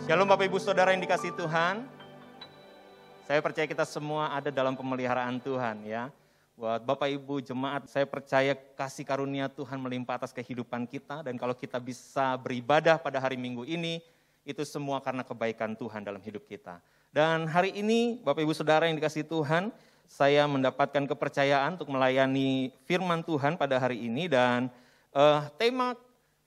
Shalom Bapak Ibu Saudara yang dikasihi Tuhan. Saya percaya kita semua ada dalam pemeliharaan Tuhan ya. Buat Bapak Ibu jemaat, saya percaya kasih karunia Tuhan melimpah atas kehidupan kita. Dan kalau kita bisa beribadah pada hari Minggu ini, itu semua karena kebaikan Tuhan dalam hidup kita. Dan hari ini Bapak Ibu Saudara yang dikasihi Tuhan, saya mendapatkan kepercayaan untuk melayani firman Tuhan pada hari ini. Dan tema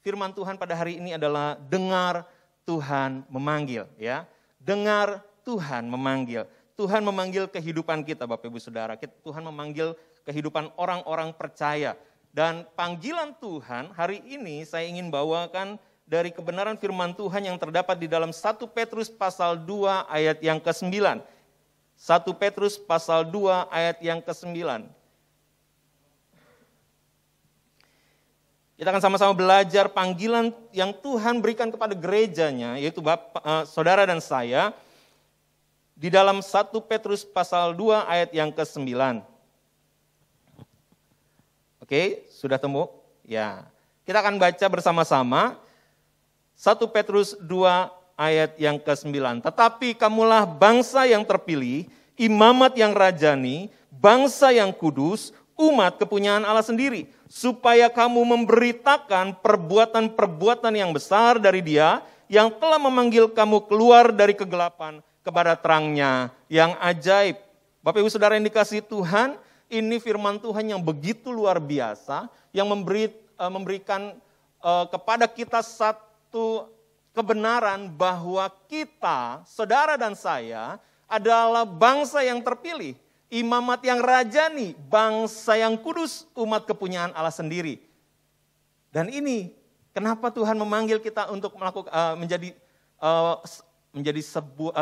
firman Tuhan pada hari ini adalah dengar Tuhan memanggil ya. Dengar Tuhan memanggil. Tuhan memanggil kehidupan kita Bapak Ibu Saudara. Tuhan memanggil kehidupan orang-orang percaya. Dan panggilan Tuhan hari ini saya ingin bawakan dari kebenaran firman Tuhan yang terdapat di dalam 1 Petrus pasal 2 ayat yang ke-9. 1 Petrus pasal 2 ayat yang ke-9. Kita akan sama-sama belajar panggilan yang Tuhan berikan kepada gerejanya, yaitu saudara dan saya, di dalam 1 Petrus pasal 2 ayat yang ke-9. Oke, sudah temu? Ya. Kita akan baca bersama-sama 1 Petrus 2 ayat yang ke-9. Tetapi kamulah bangsa yang terpilih, imamat yang rajani, bangsa yang kudus, umat kepunyaan Allah sendiri, supaya kamu memberitakan perbuatan-perbuatan yang besar dari Dia yang telah memanggil kamu keluar dari kegelapan kepada terang-Nya yang ajaib. Bapak Ibu Saudara yang dikasihi Tuhan, ini firman Tuhan yang begitu luar biasa, yang memberikan kepada kita satu kebenaran bahwa kita, saudara dan saya, adalah bangsa yang terpilih. Imamat yang rajani, bangsa yang kudus, umat kepunyaan Allah sendiri. Dan ini kenapa Tuhan memanggil kita untuk melakukan menjadi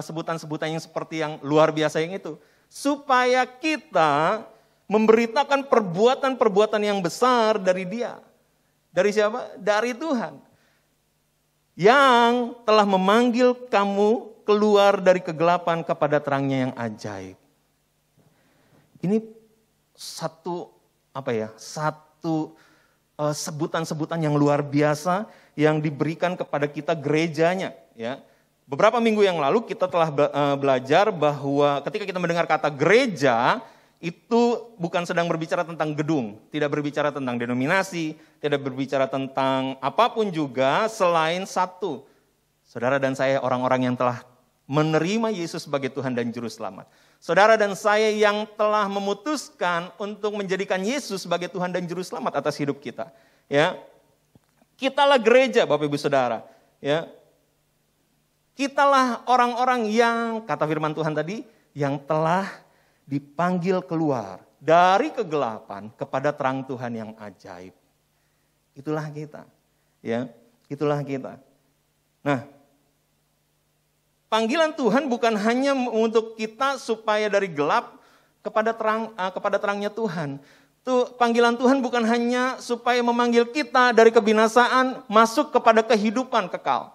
sebutan-sebutan yang seperti yang luar biasa yang itu. Supaya kita memberitakan perbuatan-perbuatan yang besar dari Dia. Dari siapa? Dari Tuhan. Yang telah memanggil kamu keluar dari kegelapan kepada terang-Nya yang ajaib. Ini satu sebutan-sebutan yang luar biasa yang diberikan kepada kita gerejanya ya. Beberapa minggu yang lalu kita telah belajar bahwa ketika kita mendengar kata gereja itu bukan sedang berbicara tentang gedung, tidak berbicara tentang denominasi, tidak berbicara tentang apapun juga selain satu. Saudara dan saya orang-orang yang telah menerima Yesus sebagai Tuhan dan Juru Selamat. Saudara dan saya yang telah memutuskan untuk menjadikan Yesus sebagai Tuhan dan Juru Selamat atas hidup kita. Ya, kitalah gereja Bapak Ibu Saudara. Ya, kitalah orang-orang yang, kata firman Tuhan tadi, yang telah dipanggil keluar dari kegelapan kepada terang Tuhan yang ajaib. Itulah kita. Ya, itulah kita. Nah, panggilan Tuhan bukan hanya untuk kita supaya dari gelap kepada terangnya Tuhan. Panggilan Tuhan bukan hanya supaya memanggil kita dari kebinasaan masuk kepada kehidupan kekal.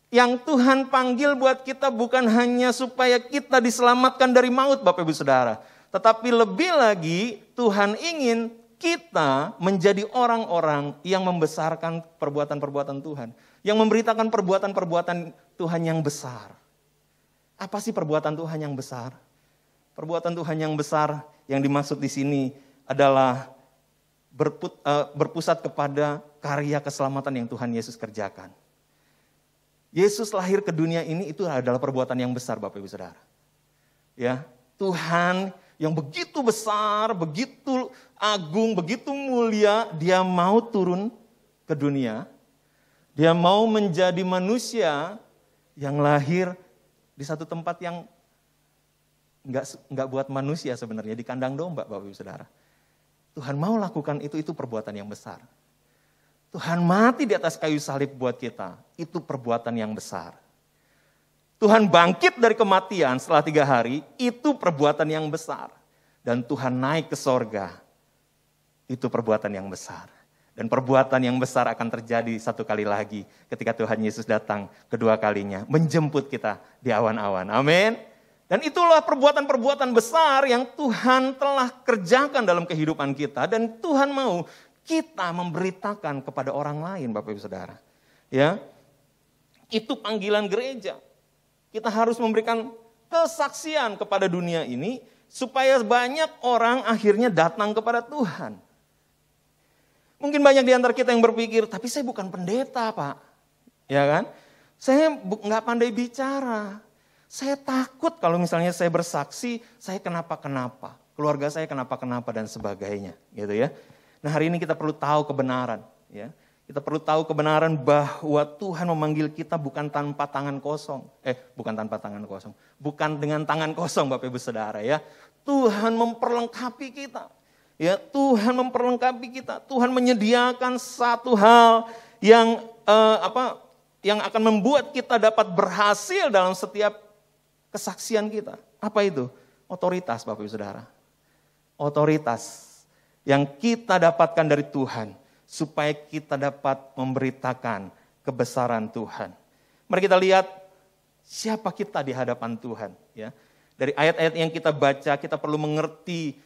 Yang Tuhan panggil buat kita bukan hanya supaya kita diselamatkan dari maut Bapak Ibu Saudara. Tetapi lebih lagi Tuhan ingin kita menjadi orang-orang yang membesarkan perbuatan-perbuatan Tuhan. Yang memberitakan perbuatan-perbuatan Tuhan yang besar. Apa sih perbuatan Tuhan yang besar? Perbuatan Tuhan yang besar yang dimaksud di sini adalah berpusat kepada karya keselamatan yang Tuhan Yesus kerjakan. Yesus lahir ke dunia ini itu adalah perbuatan yang besar Bapak Ibu Saudara. Ya, Tuhan yang begitu besar, begitu agung, begitu mulia, Dia mau turun ke dunia. Dia mau menjadi manusia yang lahir di satu tempat yang enggak buat manusia sebenarnya, di kandang domba Bapak Ibu Saudara. Tuhan mau lakukan itu perbuatan yang besar. Tuhan mati di atas kayu salib buat kita, itu perbuatan yang besar. Tuhan bangkit dari kematian setelah 3 hari, itu perbuatan yang besar. Dan Tuhan naik ke sorga, itu perbuatan yang besar. Dan perbuatan yang besar akan terjadi satu kali lagi ketika Tuhan Yesus datang kedua kalinya, menjemput kita di awan-awan. Amin. Dan itulah perbuatan-perbuatan besar yang Tuhan telah kerjakan dalam kehidupan kita. Dan Tuhan mau kita memberitakan kepada orang lain, Bapak Ibu Saudara. Ya, itu panggilan gereja. Kita harus memberikan kesaksian kepada dunia ini supaya banyak orang akhirnya datang kepada Tuhan. Mungkin banyak di antara kita yang berpikir, tapi saya bukan pendeta, Pak. Ya kan? Saya nggak pandai bicara. Saya takut kalau misalnya saya bersaksi, saya kenapa-kenapa. Keluarga saya kenapa-kenapa dan sebagainya. Gitu ya. Nah, hari ini kita perlu tahu kebenaran. Ya. Kita perlu tahu kebenaran bahwa Tuhan memanggil kita bukan tanpa tangan kosong. Bukan tanpa tangan kosong. Bukan dengan tangan kosong, Bapak Ibu Saudara ya. Tuhan memperlengkapi kita. Ya, Tuhan memperlengkapi kita. Tuhan menyediakan satu hal yang yang akan membuat kita dapat berhasil dalam setiap kesaksian kita. Apa itu? Otoritas, Bapak Ibu Saudara. Otoritas yang kita dapatkan dari Tuhan supaya kita dapat memberitakan kebesaran Tuhan. Mari kita lihat siapa kita di hadapan Tuhan. Ya, dari ayat-ayat yang kita baca, kita perlu mengerti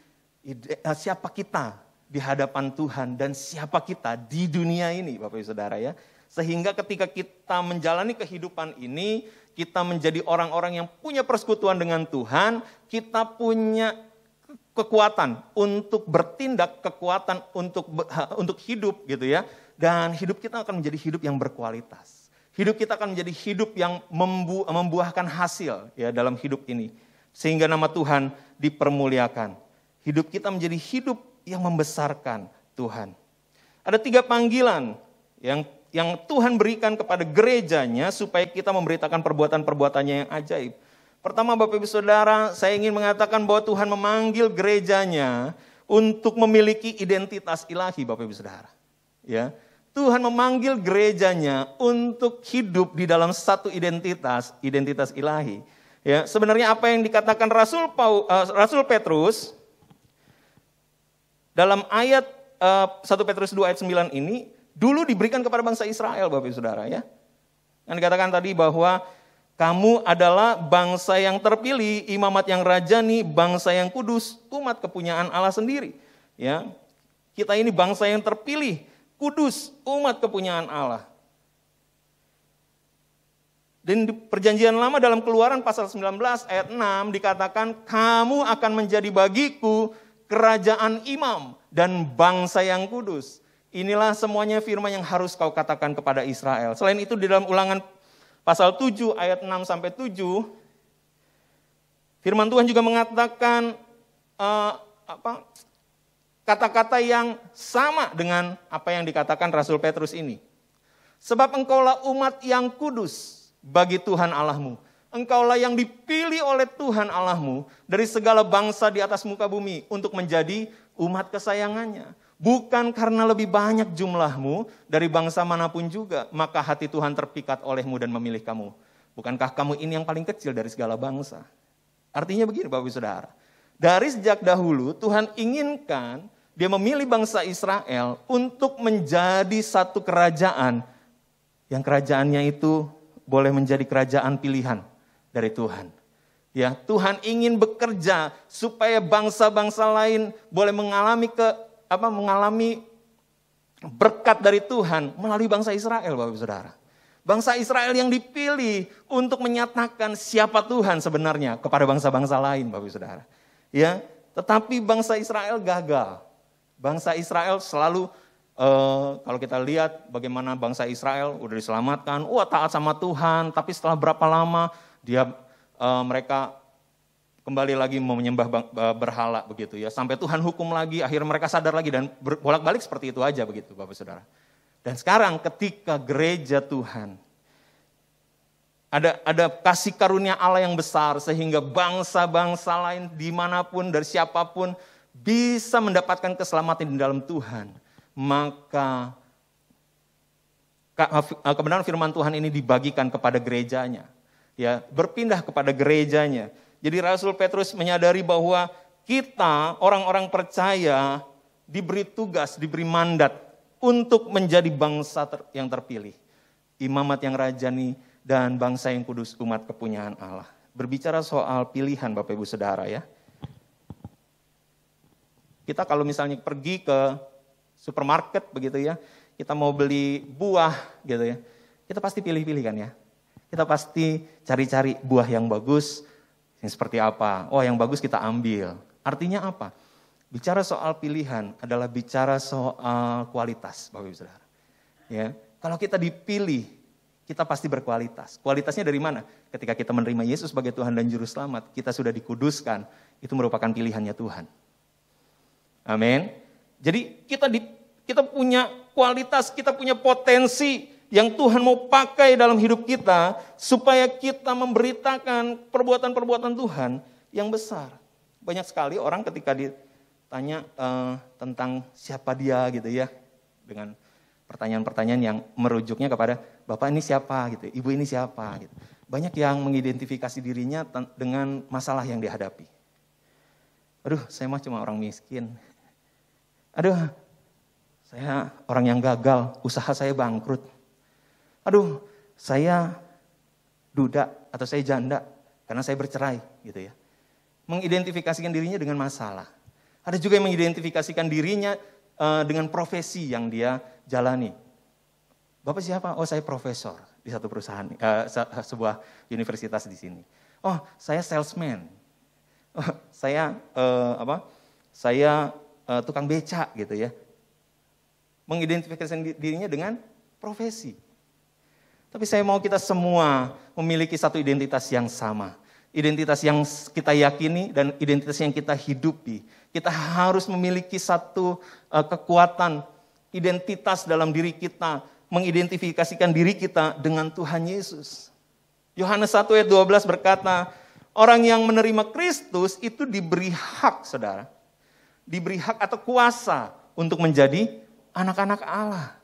siapa kita di hadapan Tuhan dan siapa kita di dunia ini, Bapak Ibu Saudara ya. Sehingga ketika kita menjalani kehidupan ini, kita menjadi orang-orang yang punya persekutuan dengan Tuhan, kita punya kekuatan untuk bertindak, kekuatan untuk hidup gitu ya. Dan hidup kita akan menjadi hidup yang berkualitas. Hidup kita akan menjadi hidup yang membuahkan hasil ya dalam hidup ini. Sehingga nama Tuhan dipermuliakan. Hidup kita menjadi hidup yang membesarkan Tuhan. Ada 3 panggilan yang Tuhan berikan kepada gerejanya supaya kita memberitakan perbuatan-perbuatannya yang ajaib. Pertama, Bapak Ibu Saudara, saya ingin mengatakan bahwa Tuhan memanggil gerejanya untuk memiliki identitas ilahi, Bapak Ibu Saudara. Ya, Tuhan memanggil gerejanya untuk hidup di dalam satu identitas ilahi. Ya, sebenarnya apa yang dikatakan Rasul Petrus dalam ayat 1 Petrus 2 ayat 9 ini dulu diberikan kepada bangsa Israel, Bapak Ibu Saudara ya. Yang dikatakan tadi bahwa kamu adalah bangsa yang terpilih, imamat yang rajani, bangsa yang kudus, umat kepunyaan Allah sendiri. Ya, kita ini bangsa yang terpilih, kudus, umat kepunyaan Allah. Dan di perjanjian lama dalam Keluaran pasal 19 ayat 6 dikatakan kamu akan menjadi bagiku kerajaan imam dan bangsa yang kudus. Inilah semuanya firman yang harus kau katakan kepada Israel. Selain itu di dalam Ulangan pasal 7 ayat 6 sampai 7 firman Tuhan juga mengatakan kata-kata yang sama dengan apa yang dikatakan Rasul Petrus ini. Sebab engkaulah umat yang kudus bagi Tuhan Allahmu. Engkaulah yang dipilih oleh Tuhan Allahmu dari segala bangsa di atas muka bumi untuk menjadi umat kesayangannya. Bukan karena lebih banyak jumlahmu dari bangsa manapun juga, maka hati Tuhan terpikat olehmu dan memilih kamu. Bukankah kamu ini yang paling kecil dari segala bangsa? Artinya begini Bapak Ibu Saudara, dari sejak dahulu Tuhan inginkan dia memilih bangsa Israel untuk menjadi satu kerajaan, yang kerajaannya itu boleh menjadi kerajaan pilihan dari Tuhan. Ya, Tuhan ingin bekerja supaya bangsa-bangsa lain boleh mengalami berkat dari Tuhan melalui bangsa Israel, Bapak Ibu Saudara. Bangsa Israel yang dipilih untuk menyatakan siapa Tuhan sebenarnya kepada bangsa-bangsa lain, Bapak Ibu Saudara. Ya, tetapi bangsa Israel gagal. Bangsa Israel selalu kalau kita lihat bagaimana bangsa Israel udah diselamatkan, taat sama Tuhan, tapi setelah berapa lama mereka kembali lagi mau menyembah berhala begitu ya. Sampai Tuhan hukum lagi, akhirnya mereka sadar lagi dan bolak-balik seperti itu aja begitu Bapak Saudara. Dan sekarang ketika gereja Tuhan ada kasih karunia Allah yang besar sehingga bangsa-bangsa lain dimanapun dari siapapun bisa mendapatkan keselamatan di dalam Tuhan. Maka kebenaran firman Tuhan ini dibagikan kepada gerejanya. Ya, berpindah kepada gerejanya. Jadi Rasul Petrus menyadari bahwa kita orang-orang percaya diberi tugas, diberi mandat untuk menjadi bangsa yang terpilih. Imamat yang rajani dan bangsa yang kudus, umat kepunyaan Allah. Berbicara soal pilihan Bapak Ibu Saudara ya. Kita kalau misalnya pergi ke supermarket begitu ya, kita mau beli buah gitu ya, kita pasti pilih-pilih kan ya. Kita pasti cari-cari buah yang bagus, yang seperti apa. Oh, yang bagus kita ambil. Artinya apa? Bicara soal pilihan adalah bicara soal kualitas, Bapak Ibu Saudara. Ya, kalau kita dipilih, kita pasti berkualitas. Kualitasnya dari mana? Ketika kita menerima Yesus sebagai Tuhan dan Juru Selamat, kita sudah dikuduskan, itu merupakan pilihannya Tuhan. Amin. Jadi kita punya kualitas, kita punya potensi yang Tuhan mau pakai dalam hidup kita supaya kita memberitakan perbuatan-perbuatan Tuhan yang besar. Banyak sekali orang ketika ditanya tentang siapa dia gitu ya, dengan pertanyaan-pertanyaan yang merujuknya kepada Bapak ini siapa gitu, Ibu ini siapa gitu. Banyak yang mengidentifikasi dirinya dengan masalah yang dihadapi. Aduh, saya mah cuma orang miskin. Aduh, saya orang yang gagal, usaha saya bangkrut. Aduh, saya duda atau saya janda karena saya bercerai gitu ya. Mengidentifikasikan dirinya dengan masalah. Ada juga yang mengidentifikasikan dirinya dengan profesi yang dia jalani. Bapak siapa? Oh, saya profesor di satu perusahaan, sebuah universitas di sini. Oh, saya salesman. Oh, saya tukang beca gitu ya. Mengidentifikasikan dirinya dengan profesi. Tapi saya mau kita semua memiliki satu identitas yang sama. Identitas yang kita yakini dan identitas yang kita hidupi. Kita harus memiliki satu kekuatan, identitas dalam diri kita. Mengidentifikasikan diri kita dengan Tuhan Yesus. Yohanes 1 ayat 12 berkata, orang yang menerima Kristus itu diberi hak, saudara. Diberi hak atau kuasa untuk menjadi anak-anak Allah.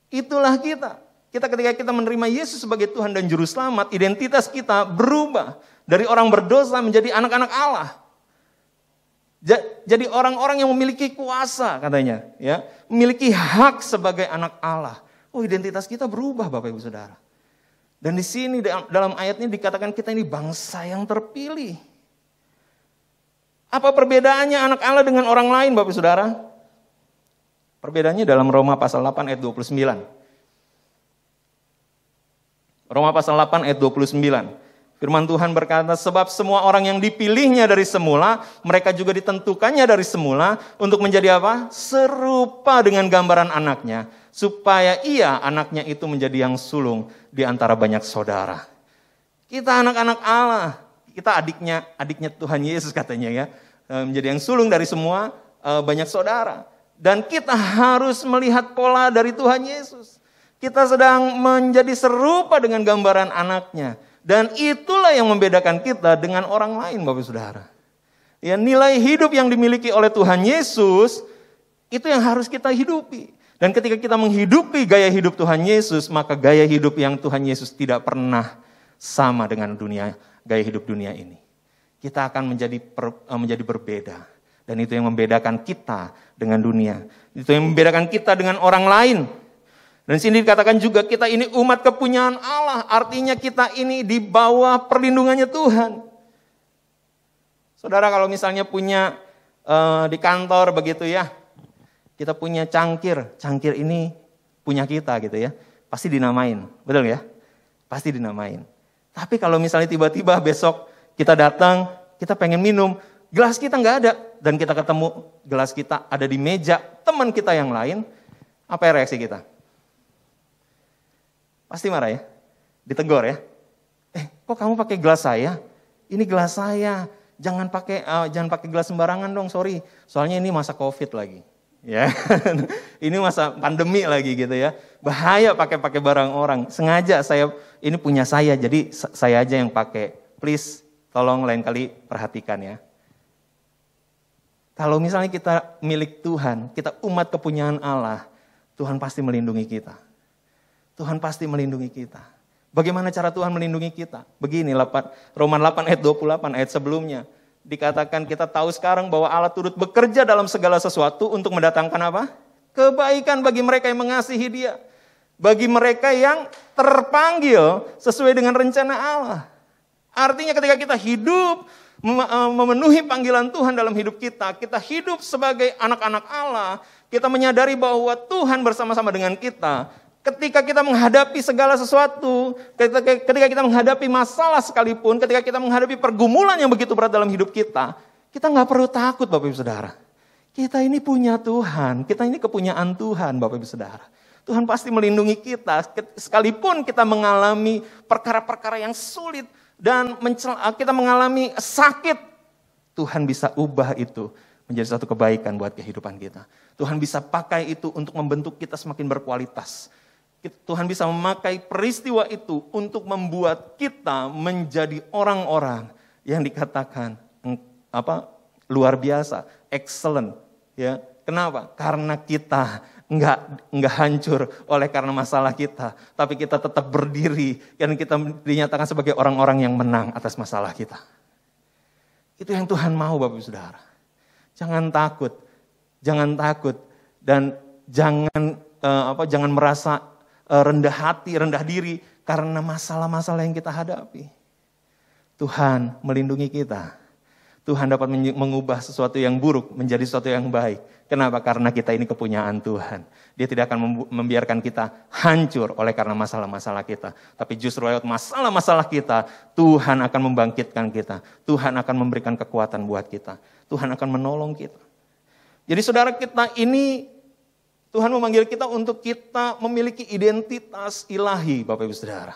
Itulah kita. Ketika kita menerima Yesus sebagai Tuhan dan Juru Selamat, identitas kita berubah dari orang berdosa menjadi anak-anak Allah. Jadi orang-orang yang memiliki kuasa katanya, ya, memiliki hak sebagai anak Allah. Oh, identitas kita berubah, Bapak Ibu Saudara. Dan di sini dalam ayatnya dikatakan kita ini bangsa yang terpilih. Apa perbedaannya anak Allah dengan orang lain, Bapak Ibu Saudara? Perbedaannya dalam Roma pasal 8 ayat 29. Roma pasal 8 ayat 29. Firman Tuhan berkata, sebab semua orang yang dipilihnya dari semula, mereka juga ditentukannya dari semula untuk menjadi apa? Serupa dengan gambaran anaknya, supaya ia, anaknya itu menjadi yang sulung di antara banyak saudara. Kita anak-anak Allah, kita adiknya Tuhan Yesus katanya ya, menjadi yang sulung dari semua banyak saudara. Dan kita harus melihat pola dari Tuhan Yesus. Kita sedang menjadi serupa dengan gambaran anaknya. Dan itulah yang membedakan kita dengan orang lain, Bapak Saudara. Ya, nilai hidup yang dimiliki oleh Tuhan Yesus, itu yang harus kita hidupi. Dan ketika kita menghidupi gaya hidup Tuhan Yesus, maka gaya hidup yang Tuhan Yesus tidak pernah sama dengan gaya hidup dunia ini. Kita akan menjadi berbeda. Dan itu yang membedakan kita dengan dunia. Itu yang membedakan kita dengan orang lain. Dan sini dikatakan juga kita ini umat kepunyaan Allah. Artinya kita ini di bawah perlindungannya Tuhan. Saudara kalau misalnya punya di kantor begitu ya. Kita punya cangkir. Cangkir ini punya kita gitu ya. Pasti dinamain. Betul ya? Pasti dinamain. Tapi kalau misalnya tiba-tiba besok kita datang. Kita pengen minum. Gelas kita nggak ada. Dan kita ketemu gelas kita ada di meja teman kita yang lain. Apa reaksi kita? Pasti marah ya, ditegur ya. Kok kamu pakai gelas saya? Ini gelas saya. Jangan pakai gelas sembarangan dong, sorry. Soalnya ini masa Covid lagi. Ya. Ini masa pandemi lagi gitu ya. Bahaya pakai barang orang. Sengaja ini punya saya, jadi saya aja yang pakai. Please, tolong lain kali perhatikan ya. Kalau misalnya kita milik Tuhan, kita umat kepunyaan Allah, Tuhan pasti melindungi kita. Tuhan pasti melindungi kita. Bagaimana cara Tuhan melindungi kita? Begini, Roma 8 ayat 28 ayat sebelumnya. Dikatakan kita tahu sekarang bahwa Allah turut bekerja dalam segala sesuatu untuk mendatangkan apa? Kebaikan bagi mereka yang mengasihi Dia. Bagi mereka yang terpanggil sesuai dengan rencana Allah. Artinya ketika kita hidup memenuhi panggilan Tuhan dalam hidup kita hidup sebagai anak-anak Allah, kita menyadari bahwa Tuhan bersama-sama dengan kita. ketika kita menghadapi segala sesuatu, ketika kita menghadapi masalah sekalipun, ketika kita menghadapi pergumulan yang begitu berat dalam hidup kita nggak perlu takut Bapak Ibu Saudara. Kita ini punya Tuhan, kita ini kepunyaan Tuhan Bapak Ibu Saudara. Tuhan pasti melindungi kita, sekalipun kita mengalami perkara-perkara yang sulit dan kita mengalami sakit, Tuhan bisa ubah itu menjadi satu kebaikan buat kehidupan kita. Tuhan bisa pakai itu untuk membentuk kita semakin berkualitas. Tuhan bisa memakai peristiwa itu untuk membuat kita menjadi orang-orang yang dikatakan luar biasa, excellent. Ya, kenapa? Karena kita nggak hancur oleh karena masalah kita, tapi kita tetap berdiri dan kita dinyatakan sebagai orang-orang yang menang atas masalah kita. Itu yang Tuhan mau Bapak Ibu Saudara. Jangan takut dan jangan merasa rendah hati, rendah diri karena masalah-masalah yang kita hadapi. Tuhan melindungi kita. Tuhan dapat mengubah sesuatu yang buruk menjadi sesuatu yang baik. Kenapa? Karena kita ini kepunyaan Tuhan. Dia tidak akan membiarkan kita hancur oleh karena masalah-masalah kita. Tapi justru lewat masalah-masalah kita, Tuhan akan membangkitkan kita. Tuhan akan memberikan kekuatan buat kita. Tuhan akan menolong kita. Jadi saudara, kita ini, Tuhan memanggil kita untuk kita memiliki identitas ilahi, Bapak Ibu Saudara.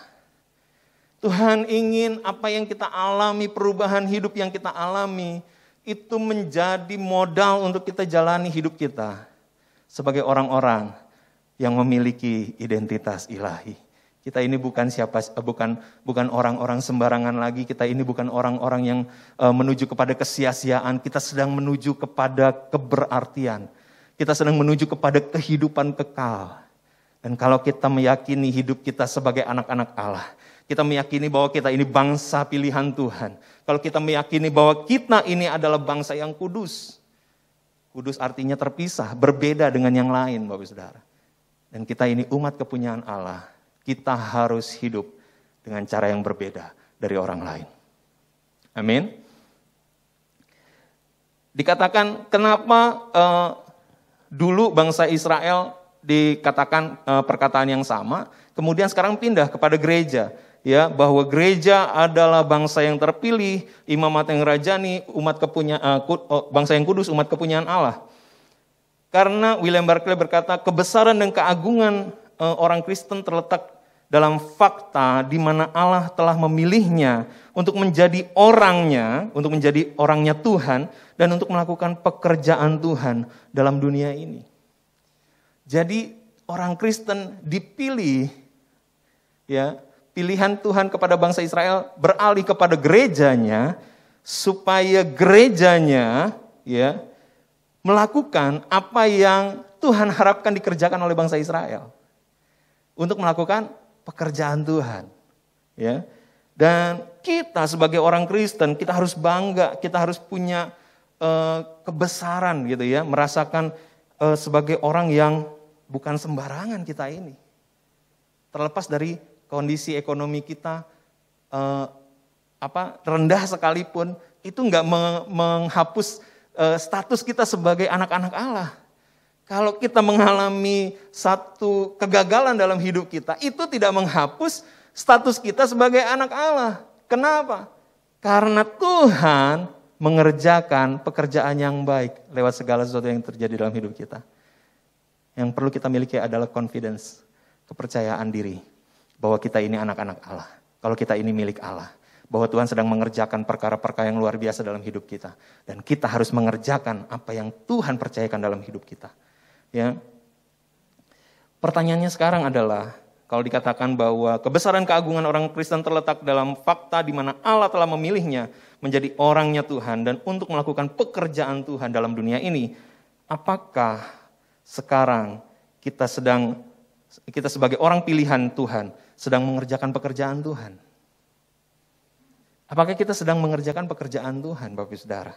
Tuhan ingin apa yang kita alami, perubahan hidup yang kita alami, itu menjadi modal untuk kita jalani hidup kita sebagai orang-orang yang memiliki identitas ilahi. Kita ini bukan bukan orang-orang sembarangan lagi. Kita ini bukan orang-orang yang menuju kepada kesia-siaan. Kita sedang menuju kepada keberartian. Kita sedang menuju kepada kehidupan kekal. Dan kalau kita meyakini hidup kita sebagai anak-anak Allah, kita meyakini bahwa kita ini bangsa pilihan Tuhan. Kalau kita meyakini bahwa kita ini adalah bangsa yang kudus. Kudus artinya terpisah, berbeda dengan yang lain, Bapak Saudara. Dan kita ini umat kepunyaan Allah. Kita harus hidup dengan cara yang berbeda dari orang lain. Amin. Dikatakan kenapa dulu bangsa Israel dikatakan perkataan yang sama, kemudian sekarang pindah kepada gereja. Ya, bahwa gereja adalah bangsa yang terpilih, imamat yang rajani, bangsa yang kudus, umat kepunyaan Allah. Karena William Barclay berkata, kebesaran dan keagungan orang Kristen terletak dalam fakta di mana Allah telah memilihnya untuk menjadi orangnya Tuhan dan untuk melakukan pekerjaan Tuhan dalam dunia ini. Jadi orang Kristen dipilih, ya, pilihan Tuhan kepada bangsa Israel beralih kepada gerejanya supaya gerejanya, ya, melakukan apa yang Tuhan harapkan dikerjakan oleh bangsa Israel untuk melakukan pekerjaan Tuhan, ya. Dan kita sebagai orang Kristen kita harus bangga, kita harus punya kebesaran gitu ya, merasakan sebagai orang yang bukan sembarangan kita ini. Terlepas dari kondisi ekonomi kita rendah sekalipun, itu enggak menghapus status kita sebagai anak-anak Allah. Kalau kita mengalami satu kegagalan dalam hidup kita, itu tidak menghapus status kita sebagai anak Allah. Kenapa? Karena Tuhan mengerjakan pekerjaan yang baik lewat segala sesuatu yang terjadi dalam hidup kita. Yang perlu kita miliki adalah confidence, kepercayaan diri, bahwa kita ini anak-anak Allah. Kalau kita ini milik Allah. Bahwa Tuhan sedang mengerjakan perkara-perkara yang luar biasa dalam hidup kita. Dan kita harus mengerjakan apa yang Tuhan percayakan dalam hidup kita. Ya. Pertanyaannya sekarang adalah, kalau dikatakan bahwa kebesaran keagungan orang Kristen terletak dalam fakta di mana Allah telah memilihnya menjadi orangnya Tuhan dan untuk melakukan pekerjaan Tuhan dalam dunia ini, apakah sekarang kita sebagai orang pilihan Tuhan sedang mengerjakan pekerjaan Tuhan? Apakah kita sedang mengerjakan pekerjaan Tuhan, Bapak Saudara?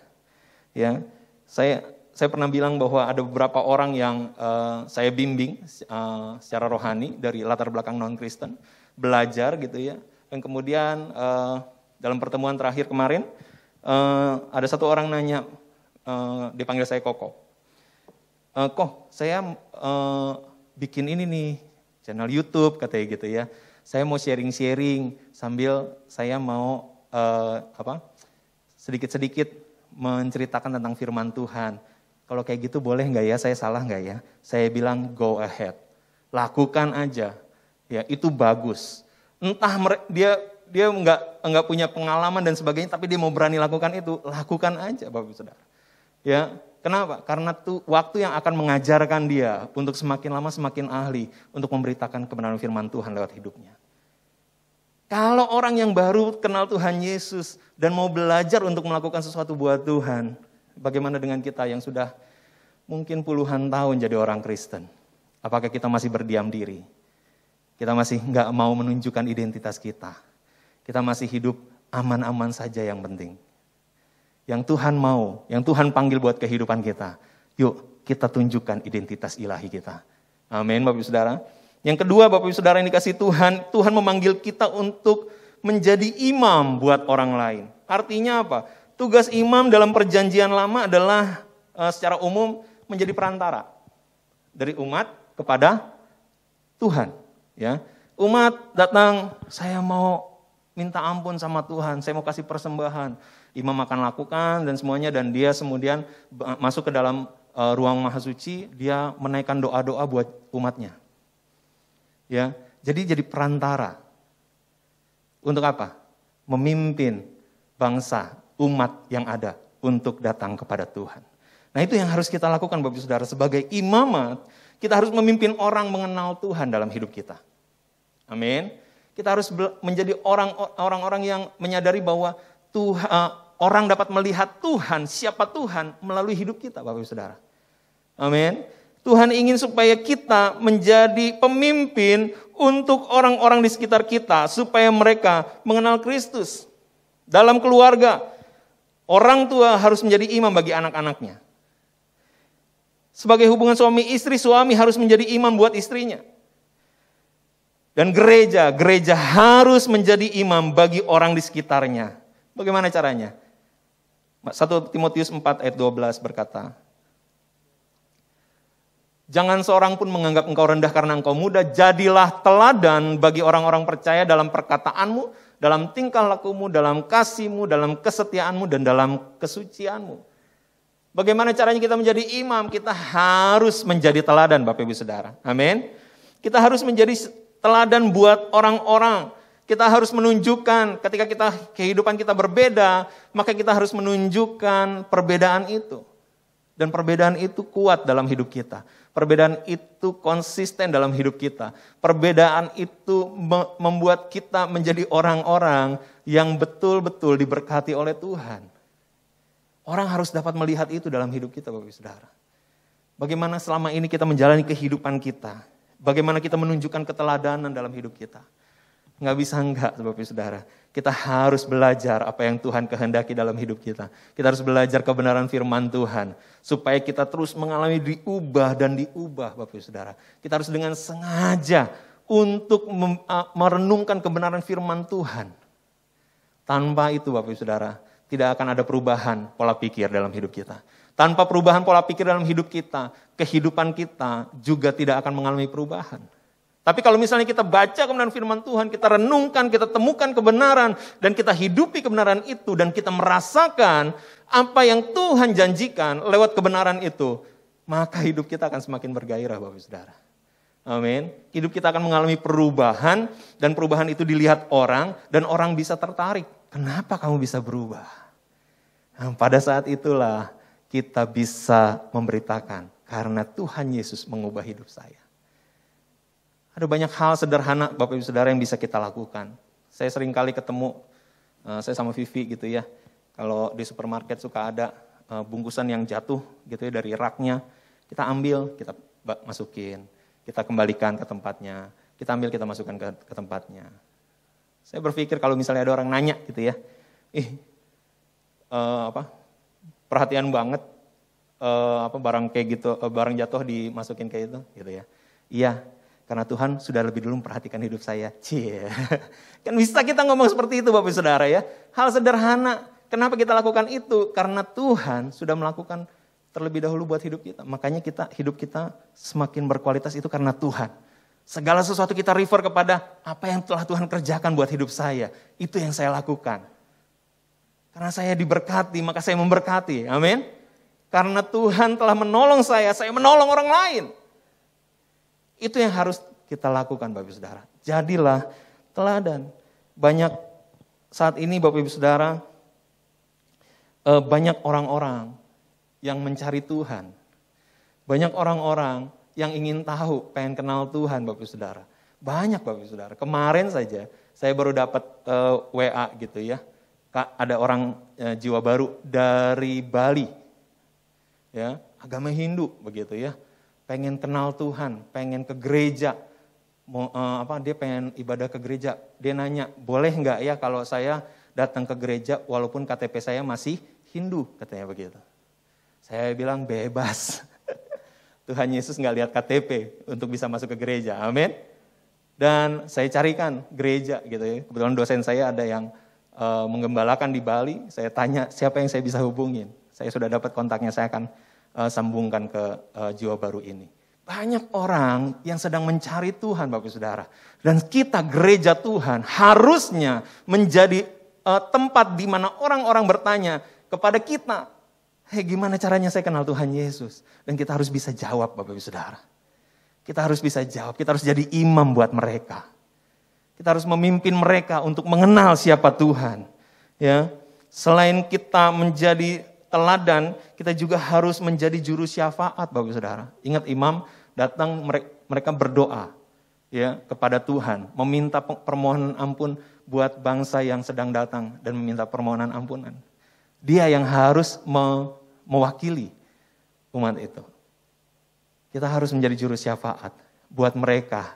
Ya, saya pernah bilang bahwa ada beberapa orang yang saya bimbing secara rohani dari latar belakang non-Kristen, belajar gitu ya. Dan kemudian dalam pertemuan terakhir kemarin, ada satu orang nanya, dipanggil saya Koko. Kok, saya bikin ini nih, channel YouTube katanya gitu ya. Saya mau sharing-sharing sambil saya mau sedikit-sedikit menceritakan tentang firman Tuhan. Kalau kayak gitu boleh nggak ya? Saya salah nggak ya? Saya bilang go ahead, lakukan aja. Ya itu bagus. Entah dia nggak punya pengalaman dan sebagainya, tapi dia mau berani lakukan itu, lakukan aja Bapak Saudara. Ya kenapa? Karena waktu yang akan mengajarkan dia untuk semakin lama semakin ahli untuk memberitakan kebenaran firman Tuhan lewat hidupnya. Kalau orang yang baru kenal Tuhan Yesus dan mau belajar untuk melakukan sesuatu buat Tuhan, bagaimana dengan kita yang sudah mungkin puluhan tahun jadi orang Kristen? Apakah kita masih berdiam diri? Kita masih nggak mau menunjukkan identitas kita. Kita masih hidup aman-aman saja yang penting. Yang Tuhan mau, yang Tuhan panggil buat kehidupan kita. Yuk kita tunjukkan identitas ilahi kita. Amin Bapak Ibu Saudara. Yang kedua Bapak Ibu Saudara yang dikasih Tuhan, Tuhan memanggil kita untuk menjadi imam buat orang lain. Artinya apa? Tugas imam dalam perjanjian lama adalah secara umum menjadi perantara. Dari umat kepada Tuhan. Ya, umat datang, saya mau minta ampun sama Tuhan, saya mau kasih persembahan. Imam akan lakukan dan semuanya, dan dia kemudian masuk ke dalam ruang maha suci, dia menaikkan doa-doa buat umatnya. Ya, jadi perantara. Untuk apa? Memimpin bangsa, umat yang ada untuk datang kepada Tuhan. Nah itu yang harus kita lakukan Bapak Saudara. Sebagai imamat, kita harus memimpin orang mengenal Tuhan dalam hidup kita. Amin. Kita harus menjadi orang-orang yang menyadari bahwa orang dapat melihat Tuhan, siapa Tuhan melalui hidup kita Bapak Saudara. Amin. Tuhan ingin supaya kita menjadi pemimpin untuk orang-orang di sekitar kita, supaya mereka mengenal Kristus. Dalam keluarga, orang tua harus menjadi imam bagi anak-anaknya. Sebagai hubungan suami istri, suami harus menjadi imam buat istrinya. Dan gereja harus menjadi imam bagi orang di sekitarnya. Bagaimana caranya? 1 Timotius 4 ayat 12 berkata, jangan seorang pun menganggap engkau rendah karena engkau muda, jadilah teladan bagi orang-orang percaya dalam perkataanmu, dalam tingkah lakumu, dalam kasihmu, dalam kesetiaanmu, dan dalam kesucianmu. Bagaimana caranya kita menjadi imam? Kita harus menjadi teladan Bapak Ibu Saudara. Amin. Kita harus menjadi teladan buat orang-orang. Kita harus menunjukkan ketika kehidupan kita berbeda, maka kita harus menunjukkan perbedaan itu. Dan perbedaan itu kuat dalam hidup kita. Perbedaan itu konsisten dalam hidup kita. Perbedaan itu membuat kita menjadi orang-orang yang betul-betul diberkati oleh Tuhan. Orang harus dapat melihat itu dalam hidup kita Bapak Ibu Saudara. Bagaimana selama ini kita menjalani kehidupan kita. Bagaimana kita menunjukkan keteladanan dalam hidup kita. Nggak bisa enggak Bapak Ibu Saudara. Kita harus belajar apa yang Tuhan kehendaki dalam hidup kita. Kita harus belajar kebenaran firman Tuhan. Supaya kita terus mengalami diubah dan diubah Bapak Ibu Saudara. Kita harus dengan sengaja untuk merenungkan kebenaran firman Tuhan. Tanpa itu Bapak Ibu Saudara, tidak akan ada perubahan pola pikir dalam hidup kita. Tanpa perubahan pola pikir dalam hidup kita, kehidupan kita juga tidak akan mengalami perubahan. Tapi kalau misalnya kita baca kebenaran firman Tuhan, kita renungkan, kita temukan kebenaran, dan kita hidupi kebenaran itu, dan kita merasakan apa yang Tuhan janjikan lewat kebenaran itu, maka hidup kita akan semakin bergairah Bapak Saudara. Amin. Hidup kita akan mengalami perubahan, dan perubahan itu dilihat orang, dan orang bisa tertarik. Kenapa kamu bisa berubah? Nah, pada saat itulah kita bisa memberitakan, karena Tuhan Yesus mengubah hidup saya. Ada banyak hal sederhana Bapak Ibu Saudara yang bisa kita lakukan. Saya sering kali ketemu, saya sama Vivi gitu ya, kalau di supermarket suka ada bungkusan yang jatuh gitu ya dari raknya, kita ambil, kita masukin, kita kembalikan ke tempatnya, kita ambil, kita masukkan ke tempatnya. Saya berpikir kalau misalnya ada orang nanya gitu ya, perhatian banget barang kayak gitu, barang jatuh dimasukin kayak itu gitu ya. Iya, karena Tuhan sudah lebih dulu memperhatikan hidup saya. Cie. Kan bisa kita ngomong seperti itu Bapak Saudara ya. Hal sederhana. Kenapa kita lakukan itu? Karena Tuhan sudah melakukan terlebih dahulu buat hidup kita. Makanya hidup kita semakin berkualitas itu karena Tuhan. Segala sesuatu kita refer kepada apa yang telah Tuhan kerjakan buat hidup saya. Itu yang saya lakukan. Karena saya diberkati, maka saya memberkati. Amin. Karena Tuhan telah menolong saya menolong orang lain. Itu yang harus kita lakukan Bapak Ibu Saudara. Jadilah teladan. Banyak saat ini Bapak Ibu Saudara, banyak orang-orang yang mencari Tuhan. Banyak orang-orang yang ingin tahu, pengen kenal Tuhan Bapak Ibu Saudara. Banyak Bapak Ibu Saudara. Kemarin saja saya baru dapat WA gitu ya. Ada orang jiwa baru dari Bali. Ya, agama Hindu begitu ya. Pengen kenal Tuhan, pengen ke gereja. Dia pengen ibadah ke gereja. Dia nanya, "Boleh enggak ya kalau saya datang ke gereja walaupun KTP saya masih Hindu?" katanya begitu. Saya bilang bebas. Tuhan Yesus enggak lihat KTP untuk bisa masuk ke gereja. Amin. Dan saya carikan gereja gitu ya. Kebetulan dosen saya ada yang menggembalakan di Bali. Saya tanya siapa yang saya bisa hubungin. Saya sudah dapat kontaknya, saya akan sambungkan ke jiwa baru ini. Banyak orang yang sedang mencari Tuhan Bapak Saudara. Dan kita gereja Tuhan harusnya menjadi tempat di mana orang-orang bertanya kepada kita, "Hei, gimana caranya saya kenal Tuhan Yesus?" Dan kita harus bisa jawab Bapak Saudara. Kita harus bisa jawab, kita harus jadi imam buat mereka. Kita harus memimpin mereka untuk mengenal siapa Tuhan. Ya, selain kita menjadi teladan, kita juga harus menjadi juru syafaat Bapak Saudara. Ingat imam datang mereka berdoa ya kepada Tuhan, meminta permohonan ampun buat bangsa yang sedang datang dan meminta permohonan ampunan. Dia yang harus mewakili umat itu. Kita harus menjadi juru syafaat buat mereka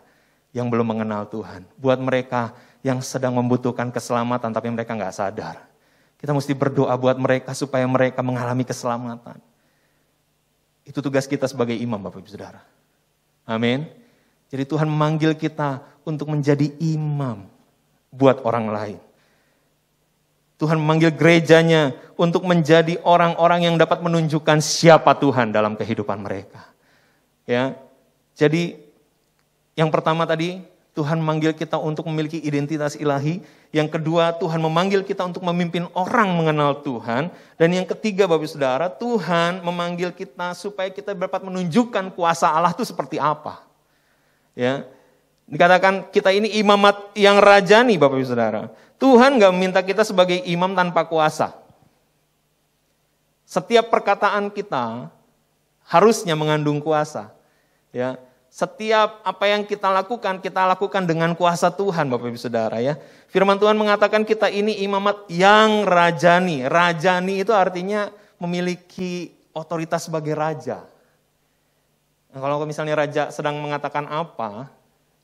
yang belum mengenal Tuhan. Buat mereka yang sedang membutuhkan keselamatan tapi mereka nggak sadar. Kita mesti berdoa buat mereka supaya mereka mengalami keselamatan. Itu tugas kita sebagai imam Bapak Ibu Saudara. Amin. Jadi Tuhan memanggil kita untuk menjadi imam buat orang lain. Tuhan memanggil gerejanya untuk menjadi orang-orang yang dapat menunjukkan siapa Tuhan dalam kehidupan mereka. Ya. Jadi yang pertama tadi, Tuhan memanggil kita untuk memiliki identitas ilahi. Yang kedua, Tuhan memanggil kita untuk memimpin orang mengenal Tuhan. Dan yang ketiga, Bapak Saudara, Tuhan memanggil kita supaya kita dapat menunjukkan kuasa Allah itu seperti apa. Ya, dikatakan kita ini imamat yang rajani, Bapak Saudara. Tuhan gak meminta kita sebagai imam tanpa kuasa. Setiap perkataan kita harusnya mengandung kuasa. Ya. Setiap apa yang kita lakukan dengan kuasa Tuhan Bapak Ibu Saudara ya. Firman Tuhan mengatakan kita ini imamat yang rajani. Rajani itu artinya memiliki otoritas sebagai raja. Nah, kalau misalnya raja sedang mengatakan apa,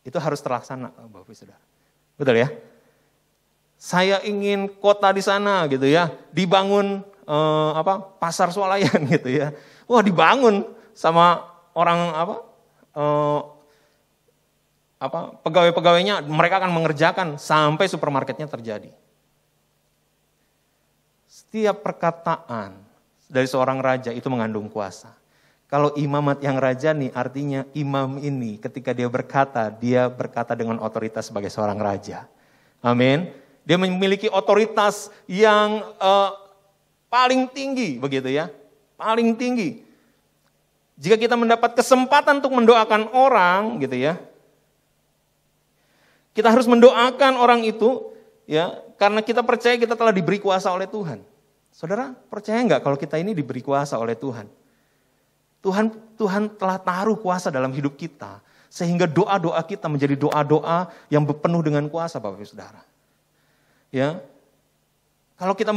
itu harus terlaksana Bapak Ibu Saudara. Betul ya? Saya ingin kota di sana gitu ya, dibangun pasar swalayan gitu ya. Wah, dibangun sama orang pegawai-pegawainya, mereka akan mengerjakan sampai supermarketnya terjadi. Setiap perkataan dari seorang raja itu mengandung kuasa. Kalau imamat yang rajani artinya imam ini ketika dia berkata dengan otoritas sebagai seorang raja. Amin. Dia memiliki otoritas yang paling tinggi begitu ya. Paling tinggi. Jika kita mendapat kesempatan untuk mendoakan orang gitu ya. Kita harus mendoakan orang itu ya, karena kita percaya kita telah diberi kuasa oleh Tuhan. Saudara, percaya enggak kalau kita ini diberi kuasa oleh Tuhan? Tuhan telah taruh kuasa dalam hidup kita sehingga doa-doa kita menjadi doa-doa yang penuh dengan kuasa Bapak Ibu Saudara. Ya. Kalau kita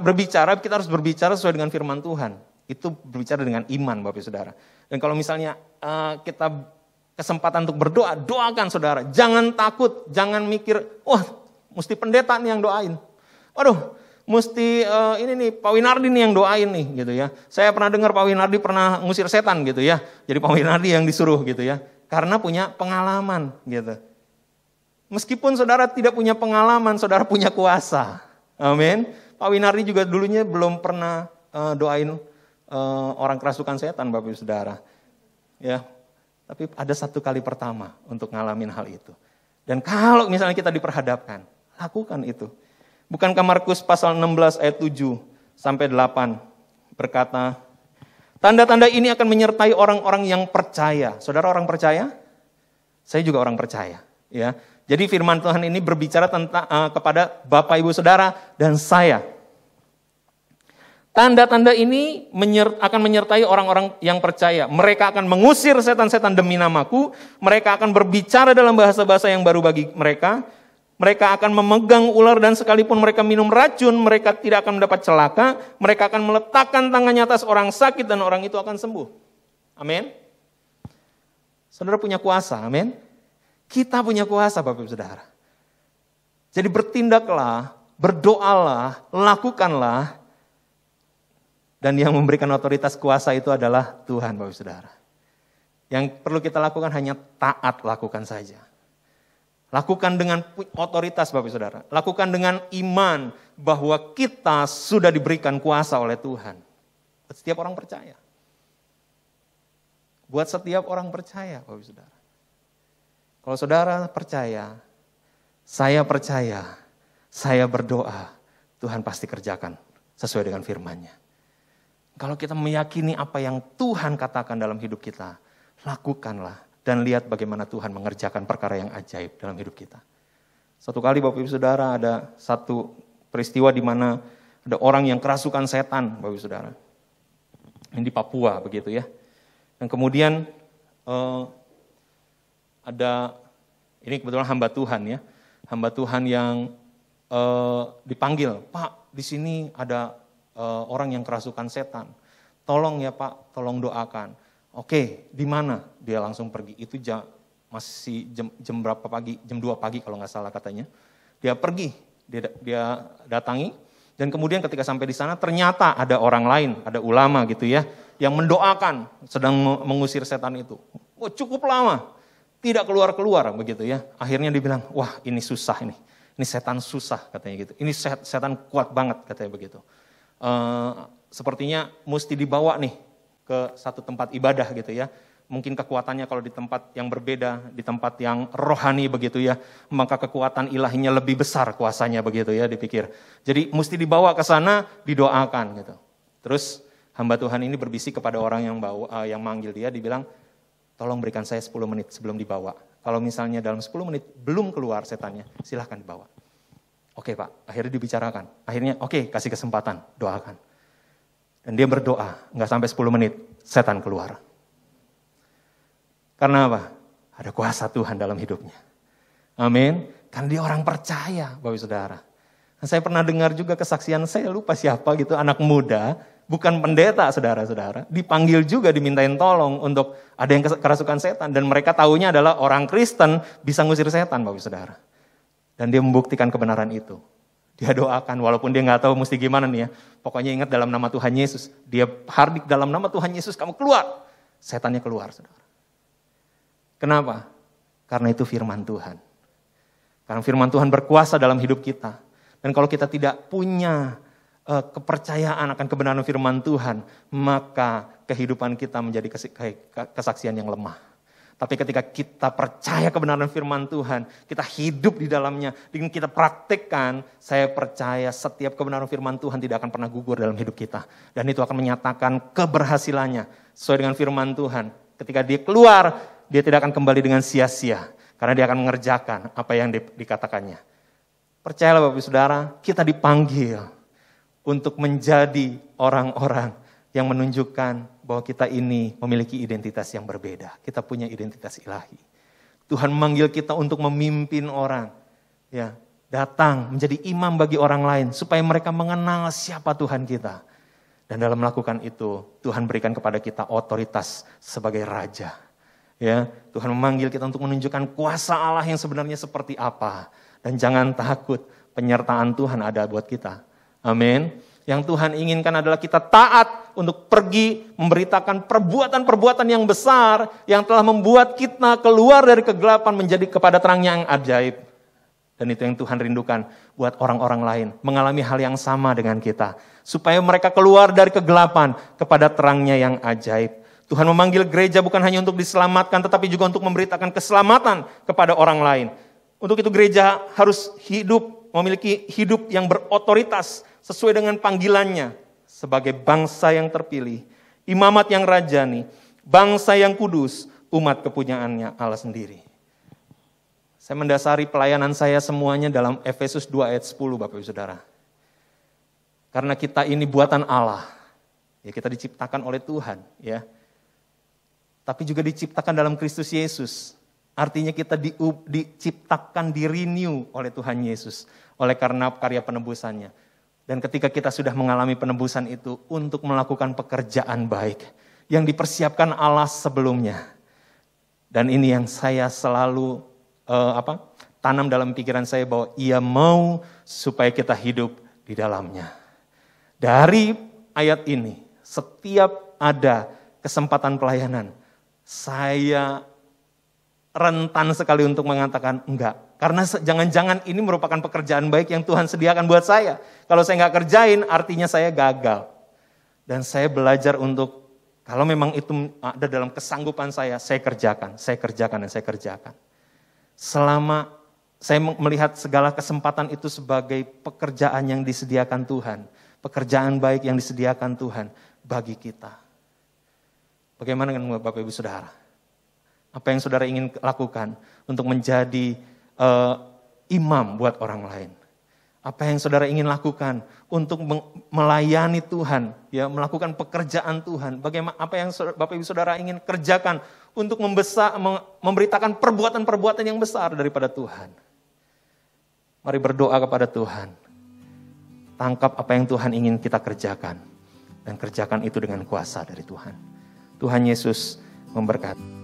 berbicara, kita harus berbicara sesuai dengan firman Tuhan. Itu berbicara dengan iman Bapak Saudara. Dan kalau misalnya kita kesempatan untuk berdoa, doakan saudara. Jangan takut, jangan mikir, wah mesti pendeta nih yang doain. Waduh, mesti ini nih Pak Winardi nih yang doain nih gitu ya. Saya pernah dengar Pak Winardi pernah ngusir setan gitu ya. Jadi Pak Winardi yang disuruh gitu ya. Karena punya pengalaman gitu. Meskipun saudara tidak punya pengalaman, saudara punya kuasa. Amin. Pak Winardi juga dulunya belum pernah doain orang kerasukan setan Bapak Ibu Saudara. Ya. Tapi ada satu kali pertama untuk ngalamin hal itu. Dan kalau misalnya kita diperhadapkan, lakukan itu. Bukankah Markus pasal 16 ayat 7 sampai 8 berkata, tanda-tanda ini akan menyertai orang-orang yang percaya. Saudara orang percaya? Saya juga orang percaya. Ya. Jadi firman Tuhan ini berbicara tentang kepada Bapak Ibu Saudara dan saya. Tanda-tanda ini akan menyertai orang-orang yang percaya. Mereka akan mengusir setan-setan demi namaku. Mereka akan berbicara dalam bahasa-bahasa yang baru bagi mereka. Mereka akan memegang ular dan sekalipun mereka minum racun, mereka tidak akan mendapat celaka. Mereka akan meletakkan tangannya atas orang sakit dan orang itu akan sembuh. Amin. Saudara punya kuasa, amin. Kita punya kuasa Bapak Ibu Saudara. Jadi bertindaklah, berdoalah, lakukanlah. Dan yang memberikan otoritas kuasa itu adalah Tuhan Bapak Ibu Saudara. Yang perlu kita lakukan hanya taat lakukan saja. Lakukan dengan otoritas Bapak Ibu Saudara. Lakukan dengan iman bahwa kita sudah diberikan kuasa oleh Tuhan. Buat setiap orang percaya. Buat setiap orang percaya Bapak Ibu Saudara. Kalau saudara percaya, saya berdoa, Tuhan pasti kerjakan sesuai dengan firman-Nya. Kalau kita meyakini apa yang Tuhan katakan dalam hidup kita, lakukanlah dan lihat bagaimana Tuhan mengerjakan perkara yang ajaib dalam hidup kita. Satu kali Bapak Ibu Saudara ada satu peristiwa di mana ada orang yang kerasukan setan Bapak Ibu Saudara. Ini di Papua begitu ya. Dan kemudian ada, ini kebetulan hamba Tuhan ya. Hamba Tuhan yang dipanggil, Pak di sini ada orang yang kerasukan setan. Tolong ya Pak, tolong doakan. Oke, di mana? Dia langsung pergi. Itu masih jam berapa pagi? Jam 2 pagi kalau nggak salah katanya. Dia pergi, dia datangi. Dan kemudian ketika sampai di sana ternyata ada orang lain, ada ulama gitu ya, yang mendoakan, sedang mengusir setan itu. Oh, cukup lama, tidak keluar-keluar begitu ya. Akhirnya dia bilang, wah ini susah ini setan susah katanya gitu. Ini setan kuat banget katanya begitu. Sepertinya mesti dibawa nih ke satu tempat ibadah gitu ya. Mungkin kekuatannya kalau di tempat yang berbeda, di tempat yang rohani begitu ya, maka kekuatan ilahinya lebih besar kuasanya begitu ya dipikir. Jadi mesti dibawa ke sana, didoakan gitu. Terus hamba Tuhan ini berbisik kepada orang yang manggil dia, dibilang, tolong berikan saya 10 menit sebelum dibawa. Kalau misalnya dalam 10 menit belum keluar setannya, silahkan dibawa. Oke Pak, akhirnya dibicarakan. Akhirnya oke, kasih kesempatan, doakan. Dan dia berdoa, nggak sampai 10 menit, setan keluar. Karena apa? Ada kuasa Tuhan dalam hidupnya. Amin. Kan dia orang percaya, Bapak Saudara. Nah, saya pernah dengar juga kesaksian, saya lupa siapa gitu, anak muda, bukan pendeta saudara-saudara, dipanggil juga dimintain tolong untuk ada yang kerasukan setan. Dan mereka taunya adalah orang Kristen bisa ngusir setan, Bapak Saudara. Dan dia membuktikan kebenaran itu. Dia doakan, walaupun dia nggak tahu mesti gimana nih ya. Pokoknya ingat dalam nama Tuhan Yesus. Dia hardik dalam nama Tuhan Yesus, kamu keluar. Setannya keluar, saudara. Kenapa? Karena itu firman Tuhan. Karena firman Tuhan berkuasa dalam hidup kita. Dan kalau kita tidak punya kepercayaan akan kebenaran firman Tuhan, maka kehidupan kita menjadi kesaksian yang lemah. Tapi ketika kita percaya kebenaran firman Tuhan, kita hidup di dalamnya, dan kita praktekkan, saya percaya setiap kebenaran firman Tuhan tidak akan pernah gugur dalam hidup kita. Dan itu akan menyatakan keberhasilannya sesuai dengan firman Tuhan. Ketika dia keluar, dia tidak akan kembali dengan sia-sia, karena dia akan mengerjakan apa yang dikatakannya. Percayalah Bapak Saudara, kita dipanggil untuk menjadi orang-orang yang menunjukkan bahwa kita ini memiliki identitas yang berbeda. Kita punya identitas ilahi. Tuhan memanggil kita untuk memimpin orang. Ya, datang menjadi imam bagi orang lain supaya mereka mengenal siapa Tuhan kita. Dan dalam melakukan itu, Tuhan berikan kepada kita otoritas sebagai raja. Ya, Tuhan memanggil kita untuk menunjukkan kuasa Allah yang sebenarnya seperti apa. Dan jangan takut, penyertaan Tuhan ada buat kita. Amin. Yang Tuhan inginkan adalah kita taat untuk pergi memberitakan perbuatan-perbuatan yang besar yang telah membuat kita keluar dari kegelapan menjadi kepada terangnya yang ajaib. Dan itu yang Tuhan rindukan buat orang-orang lain mengalami hal yang sama dengan kita. Supaya mereka keluar dari kegelapan kepada terangnya yang ajaib. Tuhan memanggil gereja bukan hanya untuk diselamatkan, tetapi juga untuk memberitakan keselamatan kepada orang lain. Untuk itu gereja harus memiliki hidup yang berotoritas sesuai dengan panggilannya sebagai bangsa yang terpilih, imamat yang rajani, bangsa yang kudus, umat kepunyaannya Allah sendiri. Saya mendasari pelayanan saya semuanya dalam Efesus 2 ayat 10 Bapak Ibu Saudara. Karena kita ini buatan Allah, ya kita diciptakan oleh Tuhan, ya. Tapi juga diciptakan dalam Kristus Yesus. Artinya kita diciptakan, di-renew oleh Tuhan Yesus. Oleh karena karya penebusannya. Dan ketika kita sudah mengalami penebusan itu untuk melakukan pekerjaan baik. Yang dipersiapkan Allah sebelumnya. Dan ini yang saya selalu tanam dalam pikiran saya bahwa Ia mau supaya kita hidup di dalamnya. Dari ayat ini, setiap ada kesempatan pelayanan, saya rentan sekali untuk mengatakan enggak. Karena jangan-jangan ini merupakan pekerjaan baik yang Tuhan sediakan buat saya. Kalau saya enggak kerjain, artinya saya gagal. Dan saya belajar untuk, kalau memang itu ada dalam kesanggupan saya kerjakan. Selama saya melihat segala kesempatan itu sebagai pekerjaan yang disediakan Tuhan. Pekerjaan baik yang disediakan Tuhan bagi kita. Bagaimana dengan Bapak Ibu Saudara? Apa yang saudara ingin lakukan untuk menjadi imam buat orang lain? Apa yang saudara ingin lakukan untuk melayani Tuhan, ya, melakukan pekerjaan Tuhan? Bagaimana apa yang Bapak Ibu Saudara ingin kerjakan untuk memberitakan perbuatan-perbuatan yang besar daripada Tuhan? Mari berdoa kepada Tuhan. Tangkap apa yang Tuhan ingin kita kerjakan dan kerjakan itu dengan kuasa dari Tuhan. Tuhan Yesus memberkati.